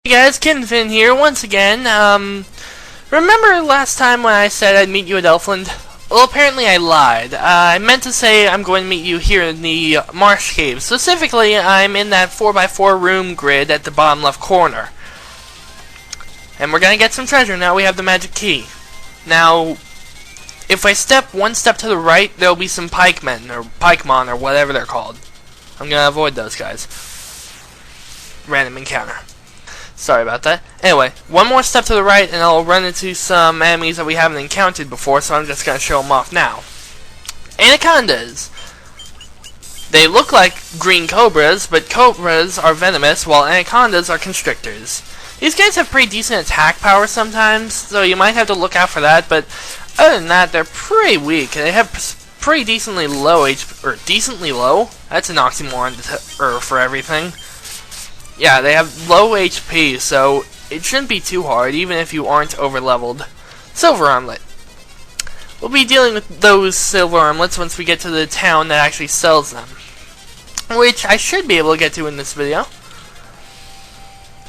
Hey guys, Kinfin here once again. Remember last time when I said I'd meet you at Elfland? Well, apparently I lied. I meant to say I'm going to meet you here in the Marsh Cave. Specifically, I'm in that 4x4 room grid at the bottom left corner. And we're gonna get some treasure now we have the magic key. Now, if I step one step to the right, there'll be some pikemen, or pikemon, or whatever they're called. I'm gonna avoid those guys. Random encounter. Sorry about that. Anyway, one more step to the right and I'll run into some enemies that we haven't encountered before, so I'm just going to show them off now. Anacondas! They look like green cobras, but cobras are venomous while anacondas are constrictors. These guys have pretty decent attack power sometimes, so you might have to look out for that, but other than that, they're pretty weak. They have pretty decently low HP, or decently low? That's an oxymoron for everything. Yeah, they have low HP, so it shouldn't be too hard, even if you aren't over-leveled. Silver Armlet. We'll be dealing with those Silver Armlets once we get to the town that actually sells them, which I should be able to get to in this video.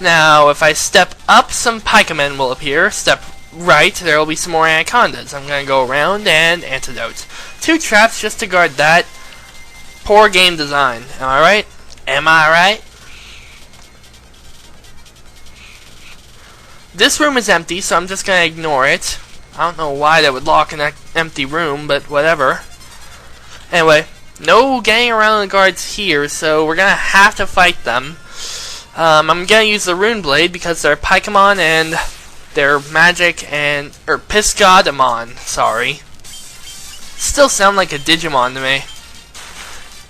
Now, if I step up, some pikemen will appear. Step right, there will be some more anacondas. I'm going to go around and antidote. 2 traps just to guard that. Poor game design. Am I right? Am I right? This room is empty, so I'm just gonna ignore it. I don't know why that would lock an empty room, but whatever. Anyway, no getting around the guards here, so we're gonna have to fight them. I'm gonna use the Rune Blade because they're Pokemon and they're magic and Piscodemon. Sorry, still sound like a Digimon to me.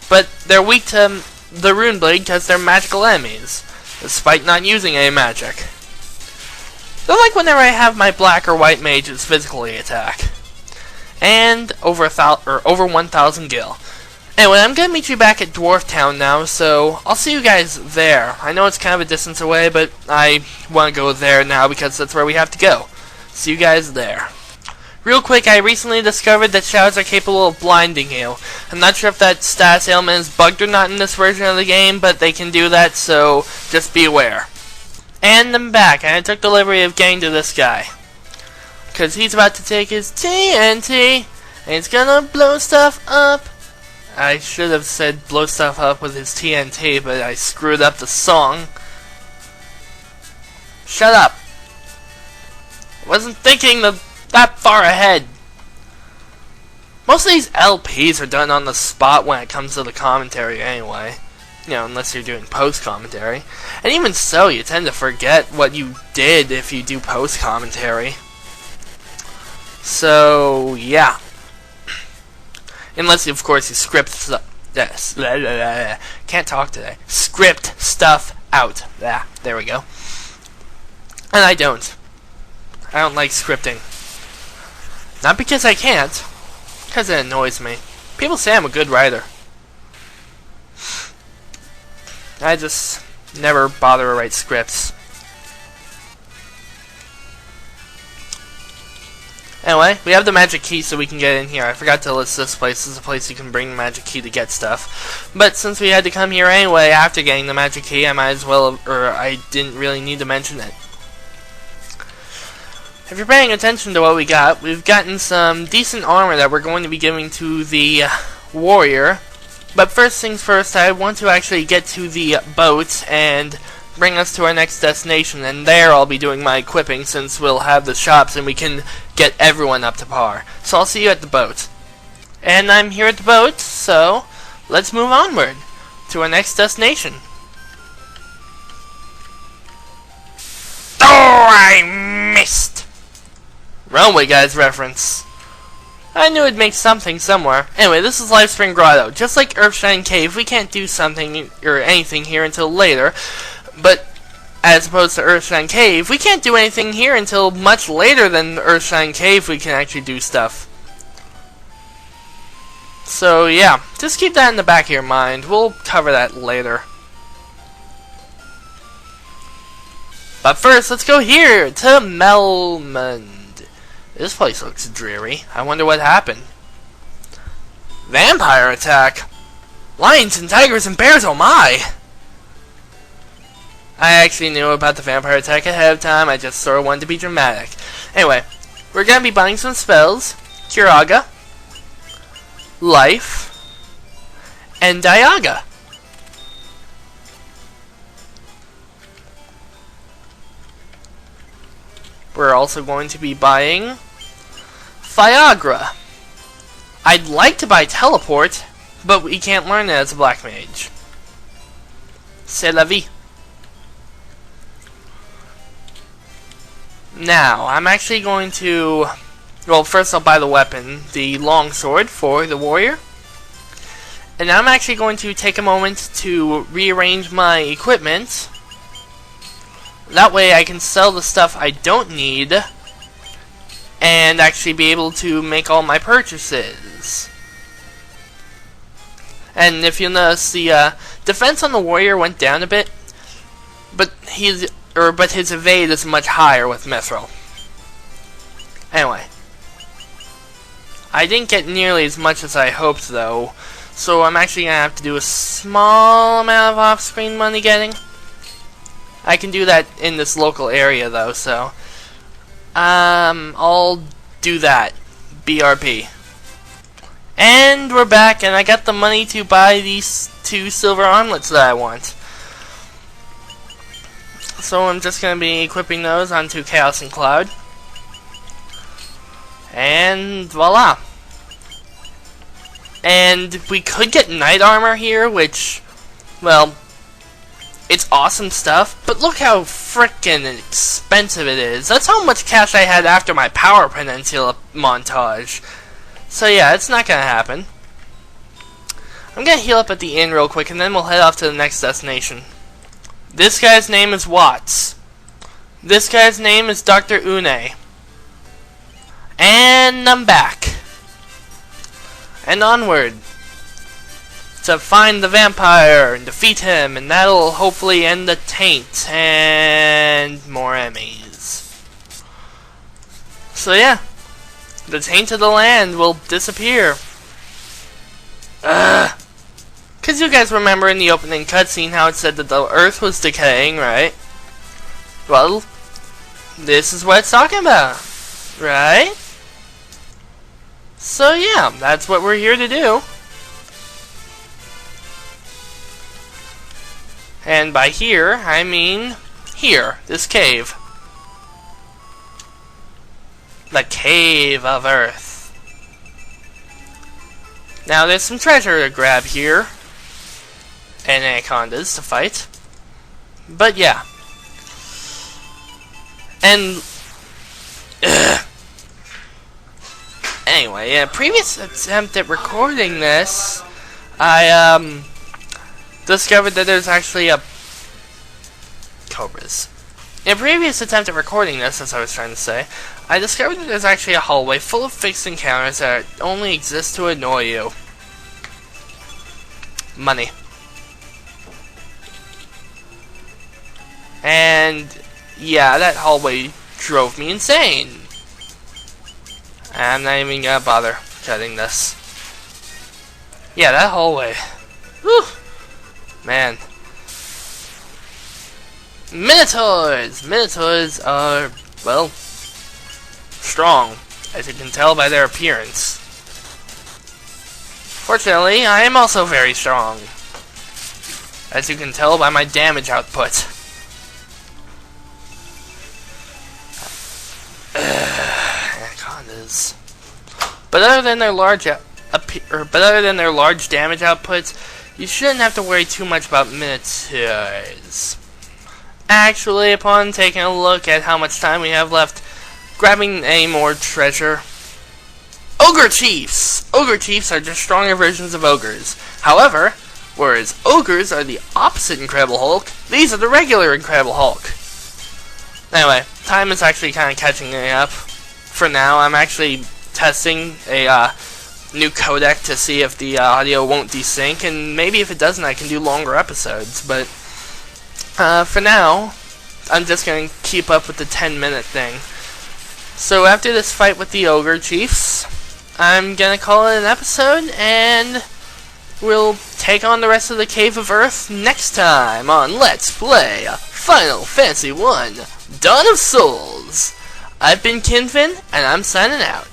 But they're weak to the Rune Blade because they're magical enemies, despite not using any magic. They're like whenever I have my black or white mages physically attack. And over 1,000 gil. Anyway, I'm gonna meet you back at Dwarf Town now, so I'll see you guys there. I know it's kind of a distance away, but I want to go there now because that's where we have to go. See you guys there. Real quick, I recently discovered that shadows are capable of blinding you. I'm not sure if that status ailment is bugged or not in this version of the game, but they can do that, so just be aware. And I'm back, and I took delivery of getting to this guy. Because he's about to take his TNT, and he's gonna blow stuff up. I should have said blow stuff up with his TNT, but I screwed up the song. Shut up. I wasn't thinking that far ahead. Most of these LPs are done on the spot when it comes to the commentary anyway. You know, unless you're doing post-commentary. And even so, you tend to forget what you did if you do post-commentary. So, yeah. Unless, of course, you script stuff. Yes. Can't talk today. Script stuff out. There we go. And I don't. I don't like scripting. Not because I can't. Because it annoys me. People say I'm a good writer. I just never bother to write scripts. Anyway, we have the magic key so we can get in here. I forgot to list this place as a place you can bring the magic key to get stuff. But since we had to come here anyway after getting the magic key, I might as well, or I didn't really need to mention it. If you're paying attention to what we got, we've gotten some decent armor that we're going to be giving to the warrior. But first things first, I want to actually get to the boat and bring us to our next destination, and there I'll be doing my equipping since we'll have the shops and we can get everyone up to par. So I'll see you at the boat. And I'm here at the boat, so let's move onward to our next destination. Oh, I missed! Runway Guys reference. I knew it'd make something somewhere. Anyway, this is Lifespring Grotto. Just like Earthshine Cave, we can't do something or anything here until later. But as opposed to Earthshine Cave, we can't do anything here until much later than Earthshine Cave we can actually do stuff. So yeah, just keep that in the back of your mind. We'll cover that later. But first, let's go here to Melmond. This place looks dreary. I wonder what happened. Vampire attack? Lions and tigers and bears, oh my! I actually knew about the vampire attack ahead of time. I just sort of wanted to be dramatic. Anyway, we're going to be buying some spells. Curaga, Life, and Diaga. We're also going to be buying Viagra. I'd like to buy Teleport, but we can't learn it as a black mage. C'est la vie. Now, I'm actually going to... Well, first I'll buy the weapon, the longsword for the warrior. And I'm actually going to take a moment to rearrange my equipment. That way I can sell the stuff I don't need and actually be able to make all my purchases. And if you'll notice, the defense on the warrior went down a bit, but his evade is much higher with Mithril. Anyway, I didn't get nearly as much as I hoped though, so I'm actually gonna have to do a small amount of off-screen money getting. I can do that in this local area though, so I'll do that. BRB. And we're back, and I got the money to buy these 2 silver armlets that I want. So I'm just going to be equipping those onto Chaos and Cloud. And voila. And we could get knight armor here, which, well, it's awesome stuff, but look how frickin' expensive it is. That's how much cash I had after my Power Peninsula montage. So yeah, it's not gonna happen. I'm gonna heal up at the inn real quick, and then we'll head off to the next destination. This guy's name is Watts. This guy's name is Dr. Une. And I'm back. And onward. To find the vampire and defeat him, and that'll hopefully end the taint and more enemies. So yeah, the taint of the land will disappear. Cause you guys remember in the opening cutscene how it said that the earth was decaying, right? Well, this is what it's talking about, right? So yeah, that's what we're here to do. And by here, I mean here, this cave. The Cave of Earth. Now there's some treasure to grab here. And anacondas to fight. But yeah. And... Anyway, in a previous attempt at recording this, I, discovered that there's actually a... Cobras. In a previous attempt at recording this, as I was trying to say, I discovered that there's actually a hallway full of fixed encounters that only exist to annoy you. Money. And, yeah, that hallway drove me insane. I'm not even gonna bother cutting this. Yeah, that hallway. Whew. Man. Minotaurs! Minotaurs are, well, strong, as you can tell by their appearance. Fortunately, I am also very strong, as you can tell by my damage output. Anacondas. But other than their large damage outputs, you shouldn't have to worry too much about Minotaurs. Actually, upon taking a look at how much time we have left, grabbing any more treasure. Ogre Chiefs! Ogre Chiefs are just stronger versions of ogres. However, whereas ogres are the opposite Incredible Hulk, these are the regular Incredible Hulk. Anyway, time is actually kind of catching me up. For now, I'm actually testing a new codec to see if the audio won't desync, and maybe if it doesn't, I can do longer episodes, but for now, I'm just going to keep up with the 10-minute thing. So after this fight with the Ogre Chiefs, I'm going to call it an episode, and we'll take on the rest of the Cave of Earth next time on Let's Play Final Fantasy 1 Dawn of Souls. I've been Kinfin, and I'm signing out.